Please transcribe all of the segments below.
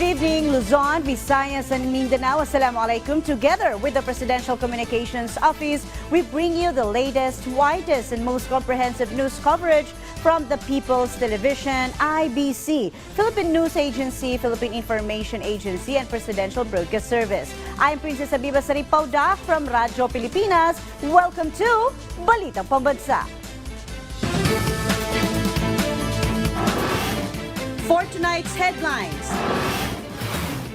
evening, Luzon, Visayas, and Mindanao. Assalamualaikum. Together with the Presidential Communications Office, we bring you the latest, widest, and most comprehensive news coverage from the People's Television, IBC, Philippine News Agency, Philippine Information Agency, and Presidential Broadcast Service. I'm Princess Abiba Saripaudak from Radyo Pilipinas. Welcome to Balitang Pambansa. For tonight's headlines,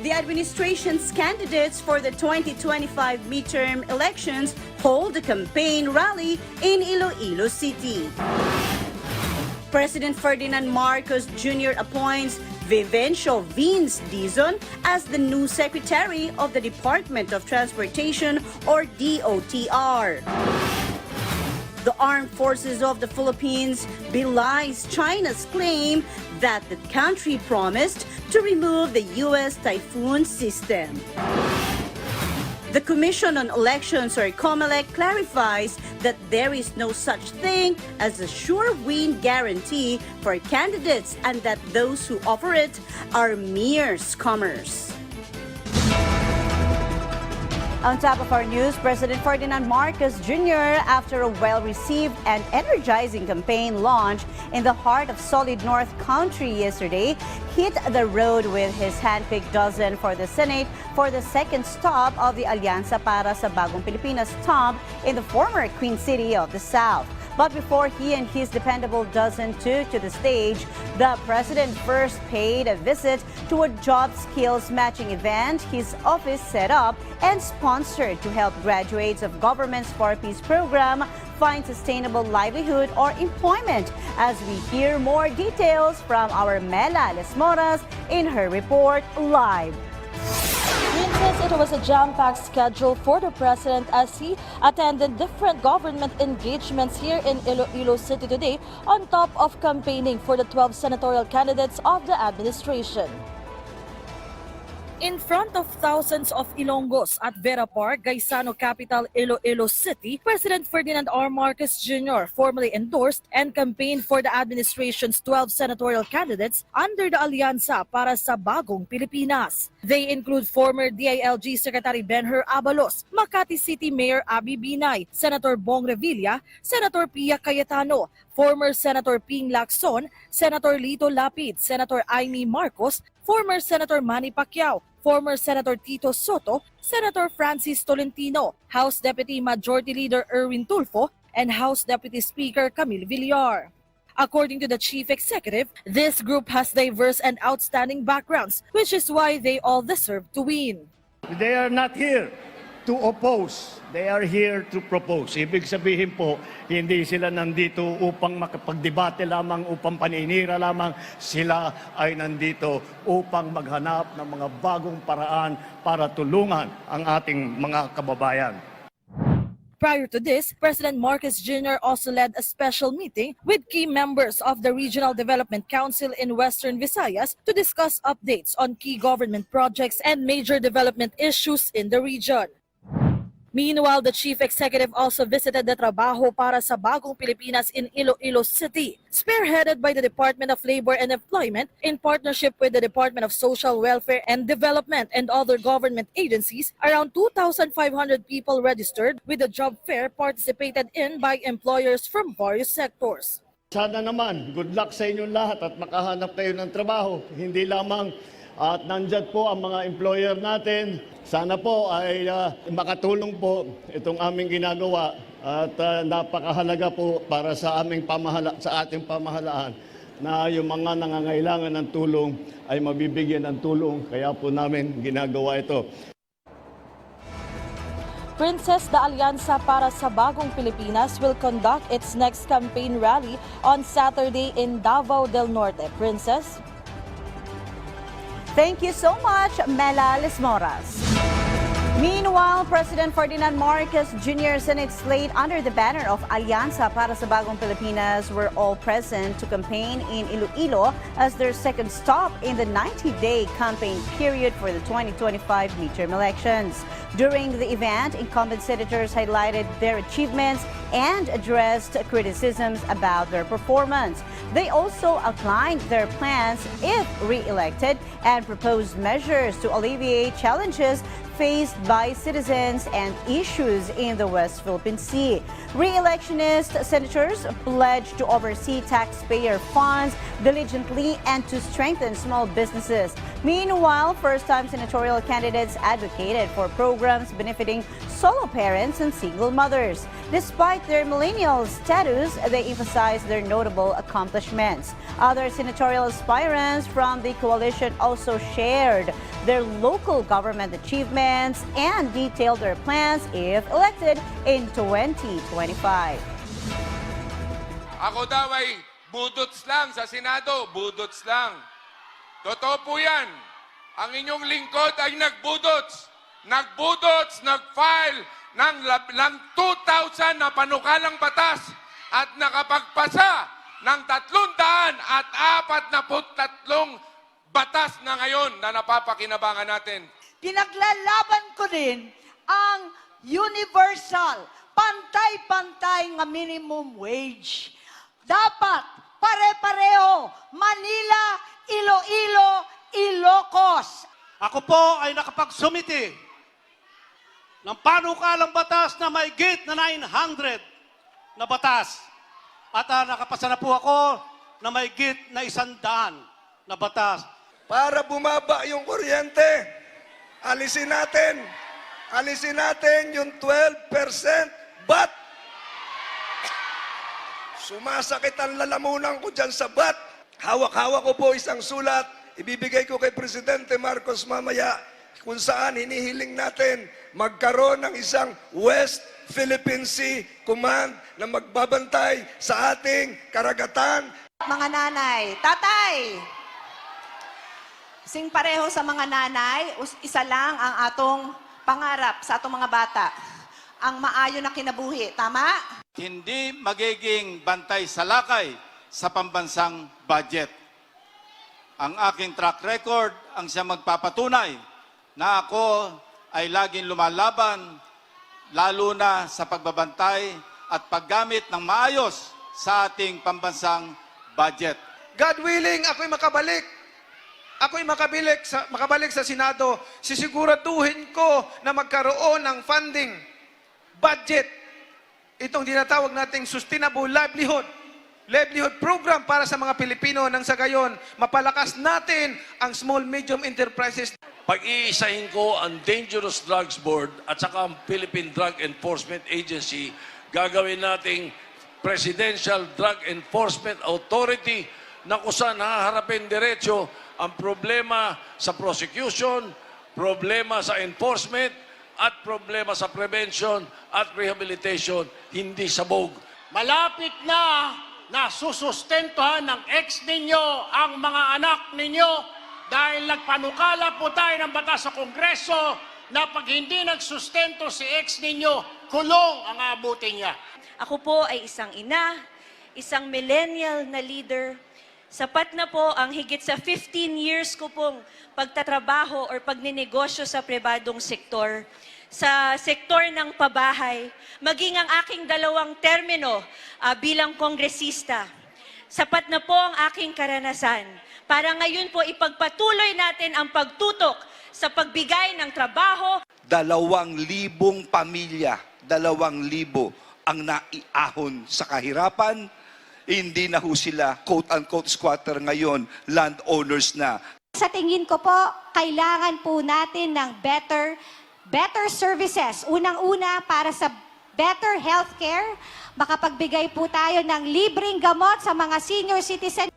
the administration's candidates for the 2025 midterm elections hold a campaign rally in Iloilo City. President Ferdinand Marcos Jr. appoints Vivencio Vince Dizon as the new Secretary of the Department of Transportation, or DOTr. The Armed Forces of the Philippines belies China's claim that the country promised to remove the U.S. typhoon system. The Commission on Elections, or COMELEC, clarifies that there is no such thing as a sure win guarantee for candidates and that those who offer it are mere scammers. On top of our news, President Ferdinand Marcos Jr., after a well-received and energizing campaign launch in the heart of solid North Country yesterday, hit the road with his handpicked dozen for the Senate for the second stop of the Alianza para sa Bagong Pilipinas stop in the former Queen City of the South. But before he and his dependable dozen took to the stage, the president first paid a visit to a job skills matching event his office set up and sponsored to help graduates of government's For Peace program find sustainable livelihood or employment. As we hear more details from our Mela Lesmoras in her report live. It was a jam-packed schedule for the president as he attended different government engagements here in Iloilo City today on top of campaigning for the 12 senatorial candidates of the administration. In front of thousands of Ilonggos at Vera Park, Gaisano capital Iloilo City, President Ferdinand R. Marcos Jr. formally endorsed and campaigned for the administration's 12 senatorial candidates under the Alianza para sa Bagong Pilipinas. They include former DILG Secretary Benher Abalos, Makati City Mayor Abby Binay, Senator Bong Revilla, Senator Pia Cayetano, former Senator Ping Lacson, Senator Lito Lapid, Senator Amy Marcos, former Senator Manny Pacquiao, former Senator Tito Soto, Senator Francis Tolentino, House Deputy Majority Leader Erwin Tulfo, and House Deputy Speaker Camille Villar. According to the chief executive, this group has diverse and outstanding backgrounds, which is why they all deserve to win. They are not here to oppose. They are here to propose. Ibig sabihin po, hindi sila nandito upang makapagdebate lamang, upang paninira lamang. Sila ay nandito upang maghanap ng mga bagong paraan para tulungan ang ating mga kababayan. Prior to this, President Marcos Jr. also led a special meeting with key members of the Regional Development Council in Western Visayas to discuss updates on key government projects and major development issues in the region. Meanwhile, the chief executive also visited the Trabaho para sa Bagong Pilipinas in Iloilo City, spearheaded by the Department of Labor and Employment in partnership with the Department of Social Welfare and Development and other government agencies. Around 2,500 people registered with the job fair participated in by employers from various sectors. Sana naman, good luck sa inyong lahat at makahanap kayo ng trabaho. Hindi lamang at nandyan po ang mga employer natin. Sana po ay makatulong po itong aming ginagawa at napakahalaga po para sa ating pamahalaan na yung mga nangangailangan ng tulong ay mabibigyan ng tulong. Kaya po namin ginagawa ito. Princess, the Alianza para sa Bagong Pilipinas will conduct its next campaign rally on Saturday in Davao del Norte. Princess? Thank you so much, Mela Lesmoras. Meanwhile, President Ferdinand Marcos Jr. Senate slate under the banner of Alianza para sa Bagong Pilipinas were all present to campaign in Iloilo as their second stop in the 90-day campaign period for the 2025 midterm elections. During the event, incumbent senators highlighted their achievements and addressed criticisms about their performance. They also outlined their plans if re-elected and proposed measures to alleviate challenges faced by citizens and issues in the West Philippine Sea. Re-electionist senators pledged to oversee taxpayer funds diligently and to strengthen small businesses. Meanwhile, first-time senatorial candidates advocated for programs benefiting solo parents and single mothers. Despite their millennial status, they emphasized their notable accomplishments. Other senatorial aspirants from the coalition also shared their local government achievements and detailed their plans if elected in 2025. Ako daw ay budots lang sa Senado, budots lang. Totoo po yan. Ang inyong lingkod ay nagbudots. Nagbudots, nag-file ng 2,000 na panukalang batas at nakapagpasa ng 343 batas na ngayon na napapakinabangan natin. Pinaglalaban ko din ang universal, pantay-pantay nga minimum wage. Dapat pare-pareho, Manila, Iloilo, Ilocos. Ako po ay nakapagsumiti ng panukalang batas na may gate na 900 na batas. At nakapasa na po ako na may gate na 100 na batas. Para bumaba yung kuryente, alisin natin yung 12%, but sumasakit ang lalamunan ko dyan sa bat. Hawak-hawak ko po isang sulat, ibibigay ko kay Presidente Marcos mamaya, kung saan hinihiling natin magkaroon ng isang West Philippine Sea Command na magbabantay sa ating karagatan. Mga nanay, tatay, sing pareho sa mga nanay, isa lang ang atong pangarap sa atong mga bata, ang maayo na kinabuhi. Tama? Hindi magiging bantay sa lakay sa pambansang budget. Ang aking track record ang siya magpapatunay na ako ay laging lumalaban, lalo na sa pagbabantay at paggamit ng maayos sa ating pambansang budget. God willing, ako'y makabalik. Ako'y makabalik sa Senado. Sisiguraduhin ko na magkaroon ng funding, budget, itong dinatawag nating sustainable livelihood program para sa mga Pilipino nang sa gayon, mapalakas natin ang small, medium enterprises. Pag-iisahin ko ang Dangerous Drugs Board at saka ang Philippine Drug Enforcement Agency, gagawin nating Presidential Drug Enforcement Authority na kung saan haharapin diretso ang problema sa prosecution, problema sa enforcement, at problema sa prevention at rehabilitation, hindi sabog. Malapit na susustentuhan ng ex ninyo ang mga anak ninyo dahil nagpanukala po tayo ng batas sa Kongreso na pag hindi nagsustento si ex ninyo, kulong ang aabutin niya. Ako po ay isang ina, isang millennial na leader. Sapat na po ang higit sa 15 years ko pong pagtatrabaho or pagninegosyo sa pribadong sektor, sa sektor ng pabahay, maging ang aking 2 termino bilang kongresista. Sapat na po ang aking karanasan para ngayon po ipagpatuloy natin ang pagtutok sa pagbigay ng trabaho. 2,000 pamilya, 2,000 ang naiahon sa kahirapan. Hindi na ho sila quote-unquote squatter ngayon, landowners na. Sa tingin ko po, kailangan po natin ng better services. Unang-una para sa better healthcare, makapagbigay po tayo ng libreng gamot sa mga senior citizen.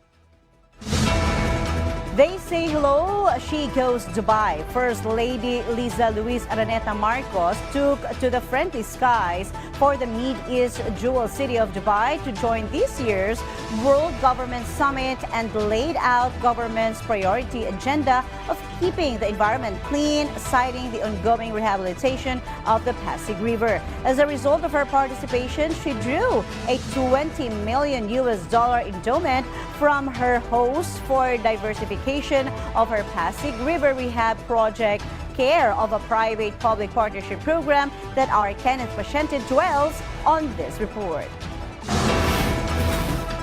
They say hello, she goes Dubai. First Lady Liza Luis Araneta Marcos took to the friendly skies for the Mid-East jewel city of Dubai to join this year's World Government Summit and laid out government's priority agenda of keeping the environment clean, citing the ongoing rehabilitation of the Pasig River. As a result of her participation, she drew a $20 million endowment from her host for diversification of her Pasig River Rehab project, care of a private-public partnership program that our Kenneth Pasyente dwells on this report.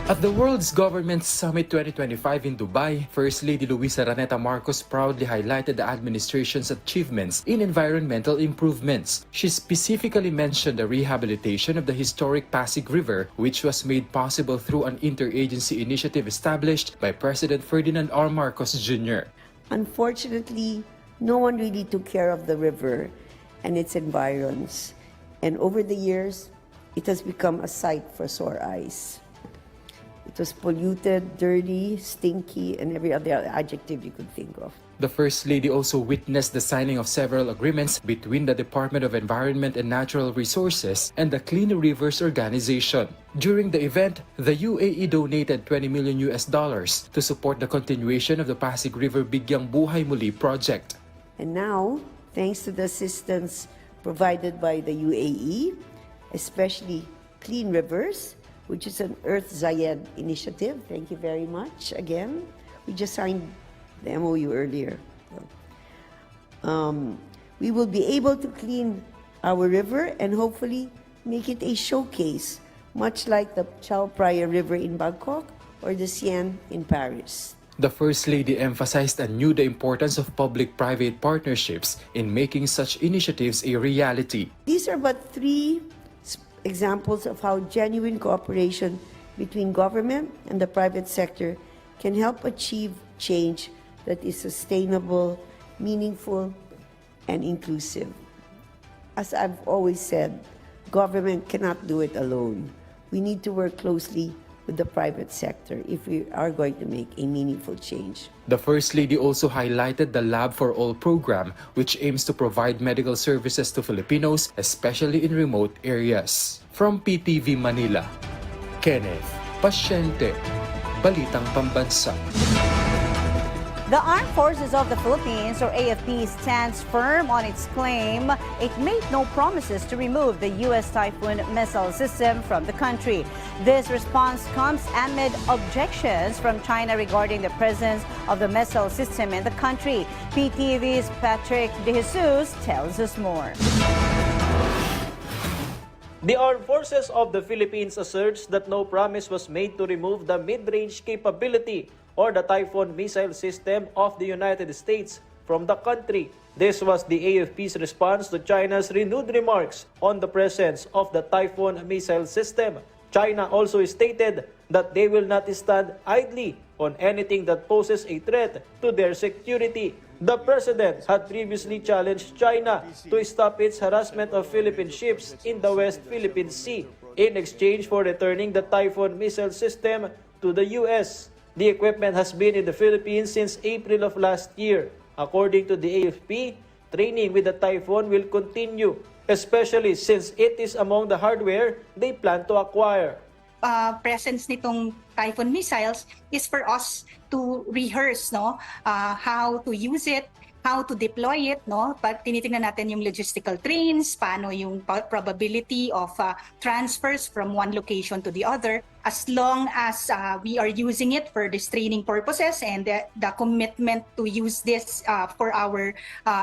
At the World's Government Summit 2025 in Dubai, First Lady Luisa Raneta Marcos proudly highlighted the administration's achievements in environmental improvements. She specifically mentioned the rehabilitation of the historic Pasig River, which was made possible through an interagency initiative established by President Ferdinand R. Marcos Jr. Unfortunately, no one really took care of the river and its environs. And over the years, it has become a sight for sore eyes. It was polluted, dirty, stinky, and every other adjective you could think of. The First Lady also witnessed the signing of several agreements between the Department of Environment and Natural Resources and the Clean Rivers Organization. During the event, the UAE donated $20 million to support the continuation of the Pasig River Bigyang Buhay Muli project. And now, thanks to the assistance provided by the UAE, especially Clean Rivers, which is an Earth Zayed initiative. Thank you very much again. We just signed the MOU earlier. We will be able to clean our river and hopefully make it a showcase, much like the Chao Phraya River in Bangkok or the Seine in Paris. The First Lady emphasized anew the importance of public-private partnerships in making such initiatives a reality. These are but 3 examples of how genuine cooperation between government and the private sector can help achieve change that is sustainable, meaningful, and inclusive. As I've always said, government cannot do it alone. We need to work closely with the private sector if we are going to make a meaningful change. The First Lady also highlighted the Lab for All program, which aims to provide medical services to Filipinos, especially in remote areas. From PTV Manila, Kenneth Pasyente, Balitang Pambansa. The Armed Forces of the Philippines, or AFP, stands firm on its claim it made no promises to remove the U.S. Typhoon missile system from the country. This response comes amid objections from China regarding the presence of the missile system in the country. PTV's Patrick De Jesus tells us more. The Armed Forces of the Philippines asserts that no promise was made to remove the mid-range capability or the Typhoon missile system of the United States from the country. This was the AFP's response to China's renewed remarks on the presence of the Typhoon missile system. China also stated that they will not stand idly on anything that poses a threat to their security. The president had previously challenged China to stop its harassment of Philippine ships in the West Philippine Sea in exchange for returning the Typhoon missile system to the U.S. The equipment has been in the Philippines since April of last year. According to the AFP, training with the Typhoon will continue, especially since it is among the hardware they plan to acquire. Presence nitong Typhoon missiles is for us to rehearse how to use it, how to deploy it, Pag tinitingnan natin yung logistical trains, paano yung probability of transfers from one location to the other. As long as we are using it for these training purposes and the commitment to use this for our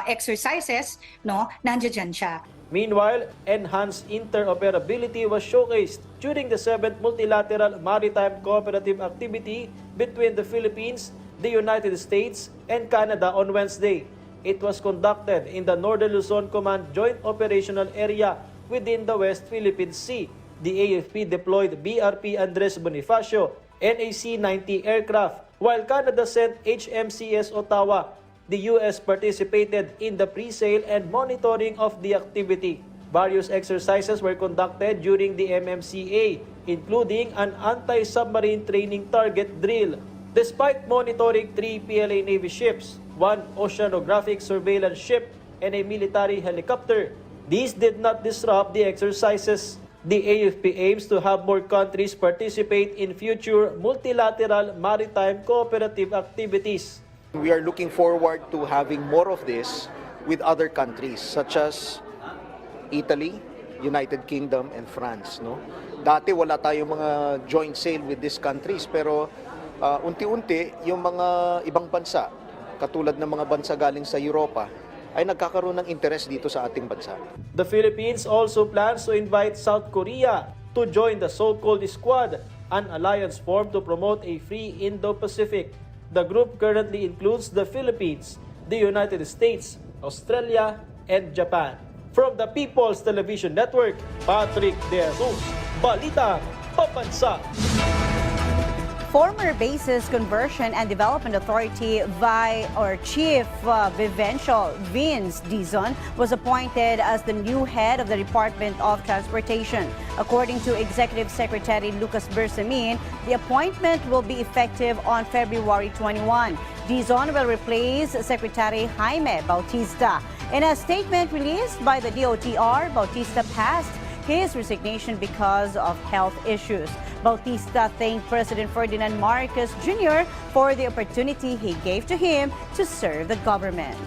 exercises, nandiyan siya. Meanwhile, enhanced interoperability was showcased during the 7th Multilateral Maritime Cooperative Activity between the Philippines, the United States, and Canada on Wednesday. It was conducted in the Northern Luzon Command Joint Operational Area within the West Philippine Sea. The AFP deployed BRP Andres Bonifacio and a C-90 aircraft, while Canada sent HMCS Ottawa. The U.S. participated in the pre-sale and monitoring of the activity. Various exercises were conducted during the MMCA, including an anti-submarine training target drill. Despite monitoring 3 PLA Navy ships, 1 oceanographic surveillance ship, and a military helicopter, these did not disrupt the exercises. The AFP aims to have more countries participate in future multilateral maritime cooperative activities. We are looking forward to having more of this with other countries such as Italy, United Kingdom, and France. Dati wala tayong mga joint sale with these countries pero unti-unti yung mga ibang bansa, katulad ng mga bansa galing sa Europa, ay nagkakaroon ng interest dito sa ating bansa. The Philippines also plans to invite South Korea to join the so-called Squad an alliance formed to promote a free Indo-Pacific. The group currently includes the Philippines, the United States, Australia, and Japan. From the People's Television Network, Patrick De Jesus, Balitang Pambansa. Former Bases Conversion and Development Authority Chief Vivencial Vince Dizon was appointed as the new head of the Department of Transportation. According to Executive Secretary Lucas Bersamin, the appointment will be effective on February 21. Dizon will replace Secretary Jaime Bautista. In a statement released by the DOTr, Bautista passed his resignation because of health issues. Bautista thanked President Ferdinand Marcos Jr. for the opportunity he gave to him to serve the government.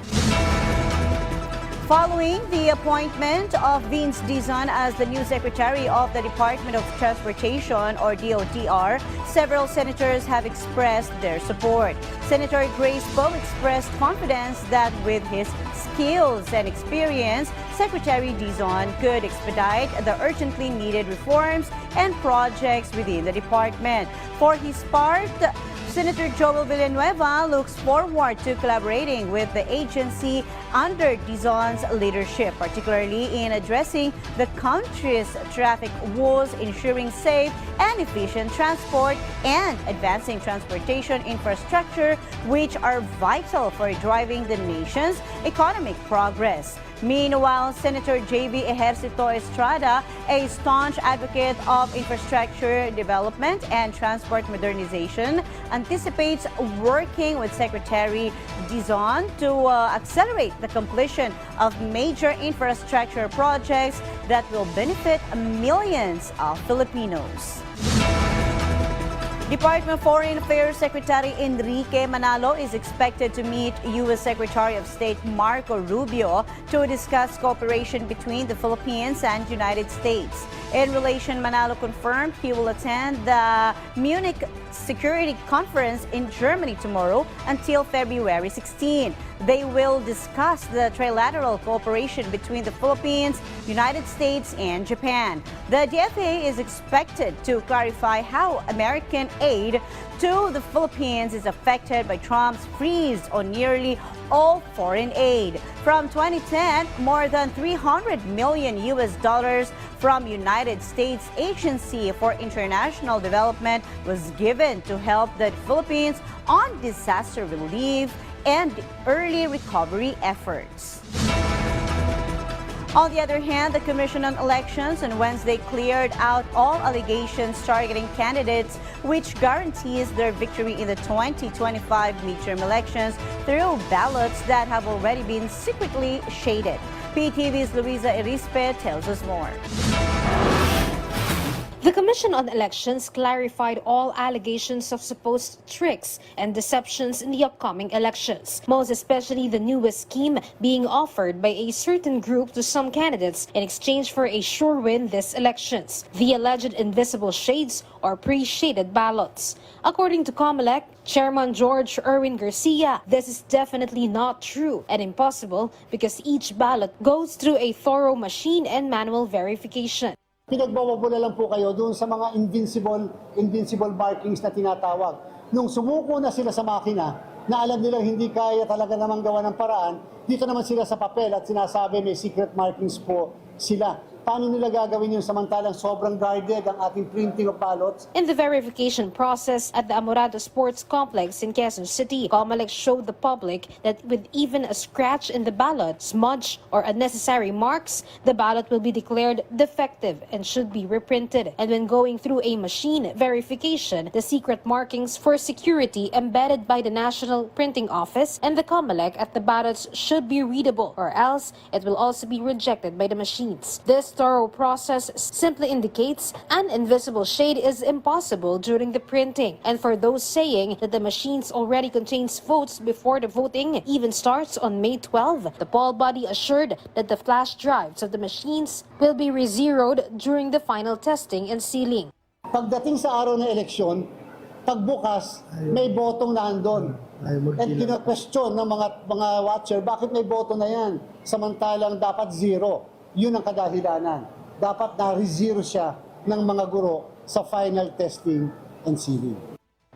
Following the appointment of Vince Dizon as the new Secretary of the Department of Transportation, or DOTr, several senators have expressed their support. Senator Grace Poe expressed confidence that with his skills and experience, Secretary Dizon could expedite the urgently needed reforms and projects within the department. For his part, Senator Joel Villanueva looks forward to collaborating with the agency under Dizon's leadership, particularly in addressing the country's traffic woes, ensuring safe and efficient transport, and advancing transportation infrastructure, which are vital for driving the nation's economic progress. Meanwhile, Senator J.V. Ejercito Estrada, a staunch advocate of infrastructure development and transport modernization, anticipates working with Secretary Dizon to accelerate the completion of major infrastructure projects that will benefit millions of Filipinos. Department of Foreign Affairs Secretary Enrique Manalo is expected to meet U.S. Secretary of State Marco Rubio to discuss cooperation between the Philippines and United States. In relation, Manalo confirmed he will attend the Munich Security Conference in Germany tomorrow until February 16. They will discuss the trilateral cooperation between the Philippines, United States, and Japan. The DFA is expected to clarify how American aid to the Philippines is affected by Trump's freeze on nearly all foreign aid. From 2010, more than $300 million from United States Agency for International Development was given to help the Philippines on disaster relief and early recovery efforts. On the other hand, the Commission on Elections on Wednesday cleared out all allegations targeting candidates, which guarantees their victory in the 2025 midterm elections through ballots that have already been secretly shaded. PTV's Luisa Erispe tells us more. The Commission on Elections clarified all allegations of supposed tricks and deceptions in the upcoming elections, most especially the newest scheme being offered by a certain group to some candidates in exchange for a sure win this elections, the alleged invisible shades or pre-shaded ballots. According to COMELEC Chairman George Erwin Garcia, this is definitely not true and impossible because each ballot goes through a thorough machine and manual verification. Pinagbababula lang po kayo doon sa mga invincible markings na tinatawag. Nung sumuko na sila sa makina, na alam nilang hindi kaya talaga namang gawa ng paraan, dito naman sila sa papel at sinasabi may secret markings po sila. Paano nila gagawin yung samantalang sobrang guarded ang ating printing of ballots? In the verification process at the Amorado Sports Complex in Quezon City, COMELEC showed the public that with even a scratch in the ballot, smudge, or unnecessary marks, the ballot will be declared defective and should be reprinted. And when going through a machine verification, the secret markings for security embedded by the National Printing Office and the COMELEC at the ballots should be readable, or else it will also be rejected by the machines. This thorough process simply indicates an invisible shade is impossible during the printing. And for those saying that the machines already contains votes before the voting even starts on May 12, the poll body assured that the flash drives of the machines will be re-zeroed during the final testing and sealing. Pagdating sa araw ng eleksyon, pagbukas, may botong na andon. At kina-question ng mga watcher, bakit may boto na yan? Samantalang dapat zero. Yun ang kadahilanan. Dapat na-zero siya ng mga guro sa final testing and sealing.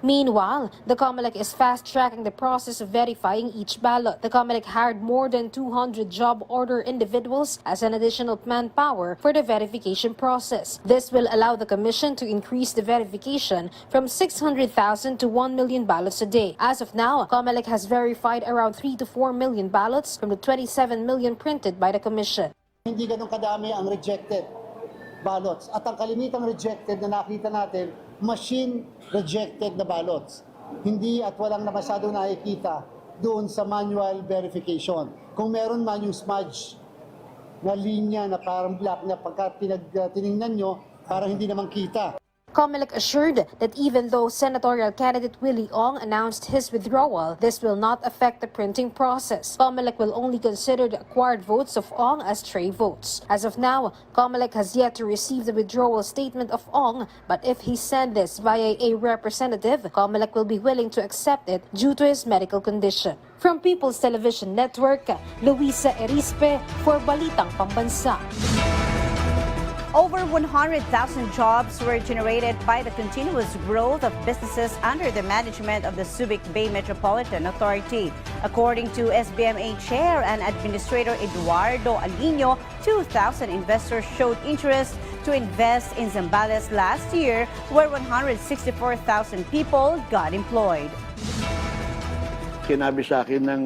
Meanwhile, the COMELEC is fast-tracking the process of verifying each ballot. The COMELEC hired more than 200 job order individuals as an additional manpower for the verification process. This will allow the Commission to increase the verification from 600,000 to 1 million ballots a day. As of now, COMELEC has verified around 3 to 4 million ballots from the 27 million printed by the Commission. Hindi ganun kadami ang rejected ballots. At ang kalimitang rejected na nakita natin, machine-rejected na ballots. Hindi at walang na masyadong nakikita doon sa manual verification. Kung meron man yung smudge na linya na parang black na pagka tinignan nyo, parang hindi naman kita. COMELEC assured that even though Senatorial candidate Willie Ong announced his withdrawal, this will not affect the printing process. COMELEC will only consider the acquired votes of Ong as stray votes. As of now, COMELEC has yet to receive the withdrawal statement of Ong, but if he sent this via a representative, COMELEC will be willing to accept it due to his medical condition. From People's Television Network, Luisa Erispe for Balitang Pambansa. Over 100,000 jobs were generated by the continuous growth of businesses under the management of the Subic Bay Metropolitan Authority. According to SBMA Chair and Administrator Eduardo Alino, 2,000 investors showed interest to invest in Zambales last year, where 164,000 people got employed. Sinabi sa akin ng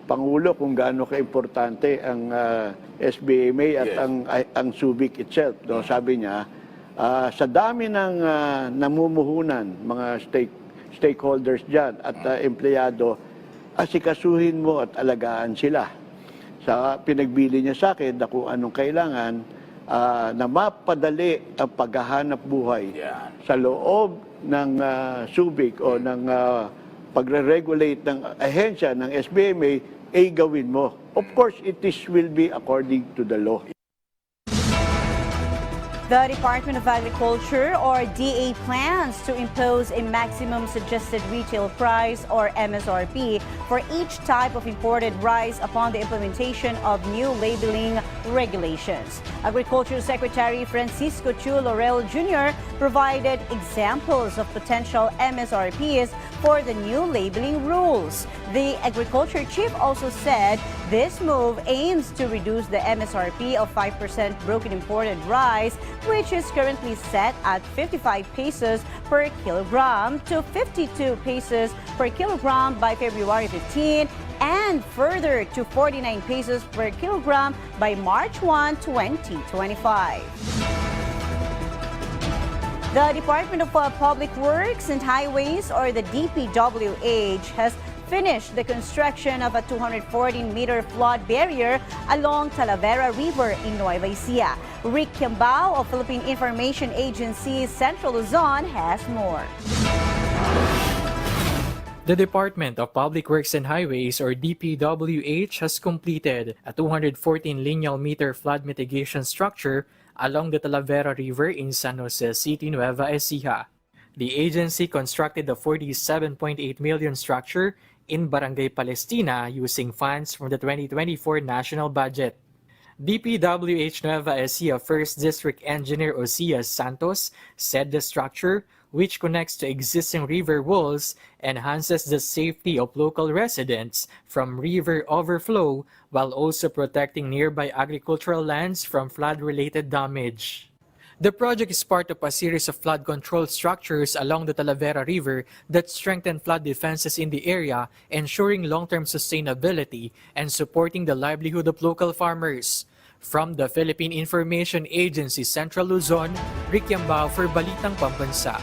Pangulo kung gaano ka-importante ang SBMA at ang Subic itself. No? Sabi niya, sa dami ng namumuhunan, mga stakeholders dyan at empleyado, asikasuhin mo at alagaan sila. Sa pinagbili niya sa akin na kung anong kailangan, na mapadali ang paghahanap buhay sa loob ng Subic o ng pagre-regulate ng ahensya ng SBMA, gawin mo. Of course, will be according to the law. The Department of Agriculture, or DA, plans to impose a maximum suggested retail price, or MSRP, for each type of imported rice upon the implementation of new labeling regulations. Agriculture Secretary Francisco Chu Laurel Jr. provided examples of potential MSRPs for the new labeling rules. The Agriculture Chief also said this move aims to reduce the MSRP of 5% broken imported rice, which is currently set at 55 pesos per kilogram to 52 pesos per kilogram by February 15 and further to 49 pesos per kilogram by March 1, 2025. The Department of Public Works and Highways, or the DPWH, has finished the construction of a 214-meter flood barrier along Talavera River in Nueva Ecija. Rick Kiambao of Philippine Information Agency Central Luzon has more. The Department of Public Works and Highways, or DPWH, has completed a 214 lineal meter flood mitigation structure along the Talavera River in San Jose City, Nueva Ecija. The agency constructed the 47.8 million structure in Barangay Palestina using funds from the 2024 national budget. DPWH Nueva Ecija 1st District Engineer Osias Santos said the structure, which connects to existing river walls, enhances the safety of local residents from river overflow while also protecting nearby agricultural lands from flood-related damage. The project is part of a series of flood control structures along the Talavera River that strengthen flood defenses in the area, ensuring long-term sustainability and supporting the livelihood of local farmers. From the Philippine Information Agency Central Luzon, Rick Kiambao for Balitang Pambansa.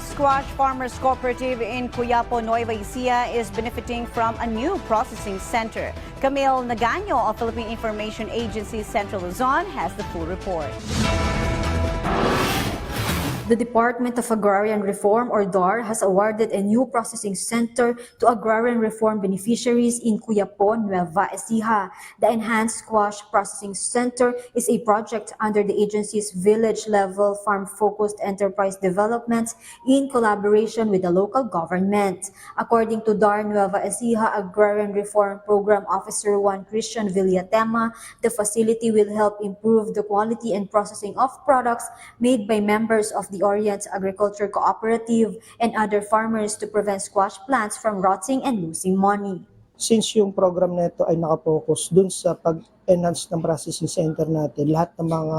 Squash Farmers Cooperative in Cuyapo, Nueva Ecija is benefiting from a new processing center. Camille Nagaño of Philippine Information Agency Central Luzon has the full report. The Department of Agrarian Reform, or DOTr, has awarded a new processing center to agrarian reform beneficiaries in Cuyapo, Nueva Ecija. The Enhanced Squash Processing Center is a project under the agency's village-level farm-focused enterprise development in collaboration with the local government. According to DOTr Nueva Ecija Agrarian Reform Program Officer 1 Christian Villatema, the facility will help improve the quality and processing of products made by members of the Orient Agriculture Cooperative and other farmers to prevent squash plants from rotting and losing money. Since yung program na ito ay nakapokus dun sa pag-enhance ng processing center natin, lahat ng mga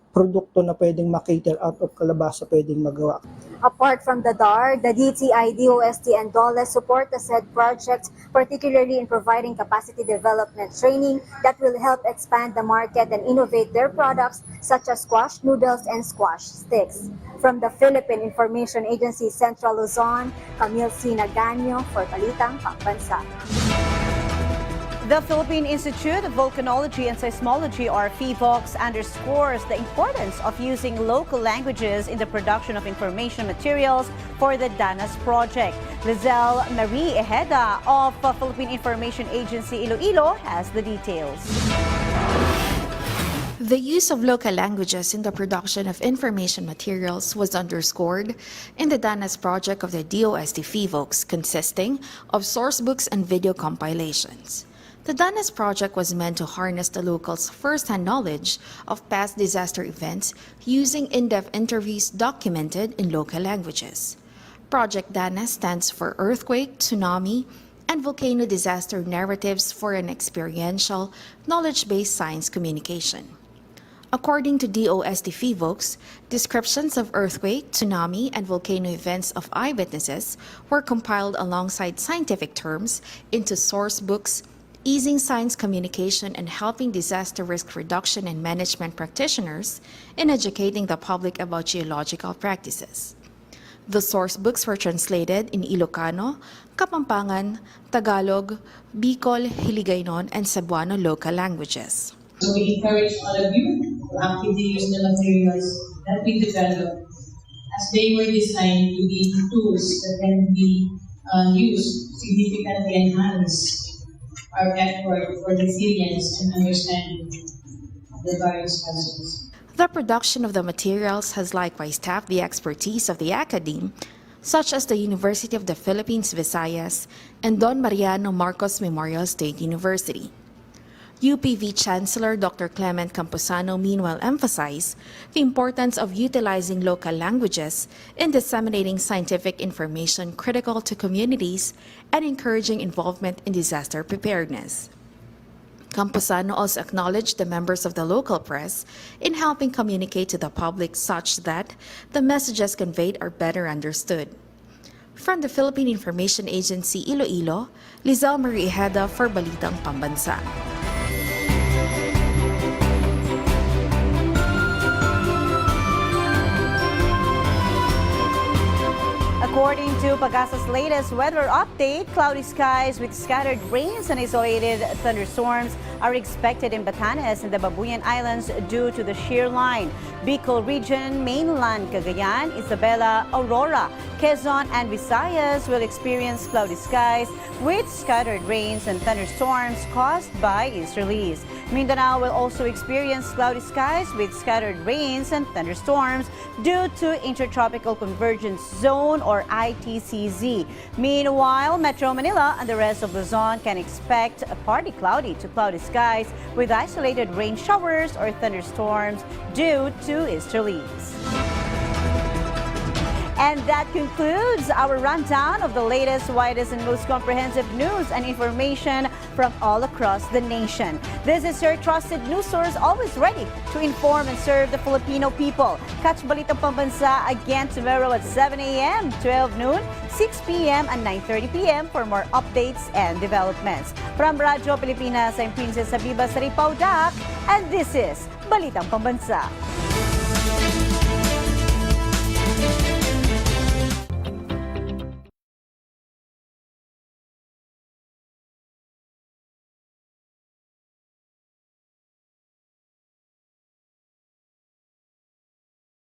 produkto na pwedeng makater out of kalabasa pwedeng magawa. Apart from the DOTr, the DTI, DOST, and DOLE support the said project, particularly in providing capacity development training that will help expand the market and innovate their products such as squash noodles and squash sticks. From the Philippine Information Agency Central Luzon, Camille C. Naganyo for Balitang Pambansa. The Philippine Institute of Volcanology and Seismology, or PHIVOLCS, underscores the importance of using local languages in the production of information materials for the DANAS project. Lizelle Marie Ejeda of Philippine Information Agency Iloilo has the details. The use of local languages in the production of information materials was underscored in the DANAS project of the DOST PHIVOLCS, consisting of source books and video compilations. The DANAS project was meant to harness the locals' first-hand knowledge of past disaster events using in-depth interviews documented in local languages. Project DANAS stands for Earthquake, Tsunami, and Volcano Disaster Narratives for an Experiential, Knowledge-Based Science Communication. According to DOST PHIVOLCS, descriptions of earthquake, tsunami, and volcano events of eyewitnesses were compiled alongside scientific terms into source books, easing science communication and helping disaster risk reduction and management practitioners in educating the public about geological practices. The source books were translated in Ilocano, Kapampangan, Tagalog, Bicol, Hiligaynon, and Cebuano local languages. So we encourage all of you to actively use the materials that we developed, as they were designed to be tools that can be used to significantly enhance our effort for resilience and understanding of the various hazards. The production of the materials has likewise tapped the expertise of the academe, such as the University of the Philippines Visayas and Don Mariano Marcos Memorial State University. UPV Chancellor Dr. Clement Camposano meanwhile emphasized the importance of utilizing local languages in disseminating scientific information critical to communities and encouraging involvement in disaster preparedness. Camposano also acknowledged the members of the local press in helping communicate to the public such that the messages conveyed are better understood. From the Philippine Information Agency Iloilo, Lizelle Marie Ejeda for Balitang Pambansa. According to Pagasa's latest weather update, cloudy skies with scattered rains and isolated thunderstorms are expected in Batanes and the Babuyan Islands due to the shear line. Bicol Region, Mainland, Cagayan, Isabela, Aurora, Quezon, and Visayas will experience cloudy skies with scattered rains and thunderstorms caused by easterlies. Mindanao will also experience cloudy skies with scattered rains and thunderstorms due to Intertropical Convergence Zone or ITCZ. Meanwhile, Metro Manila and the rest of Luzon can expect partly cloudy to cloudy skies with isolated rain showers or thunderstorms due to easterlies. And that concludes our rundown of the latest, widest, and most comprehensive news and information from all across the nation. This is your trusted news source, always ready to inform and serve the Filipino people. Catch Balitang Pambansa again tomorrow at 7 a.m., 12 noon, 6 p.m., and 9:30 p.m. for more updates and developments. From Radyo Pilipinas, I'm Princess Habiba Saripaudak, and this is Balitang Pambansa.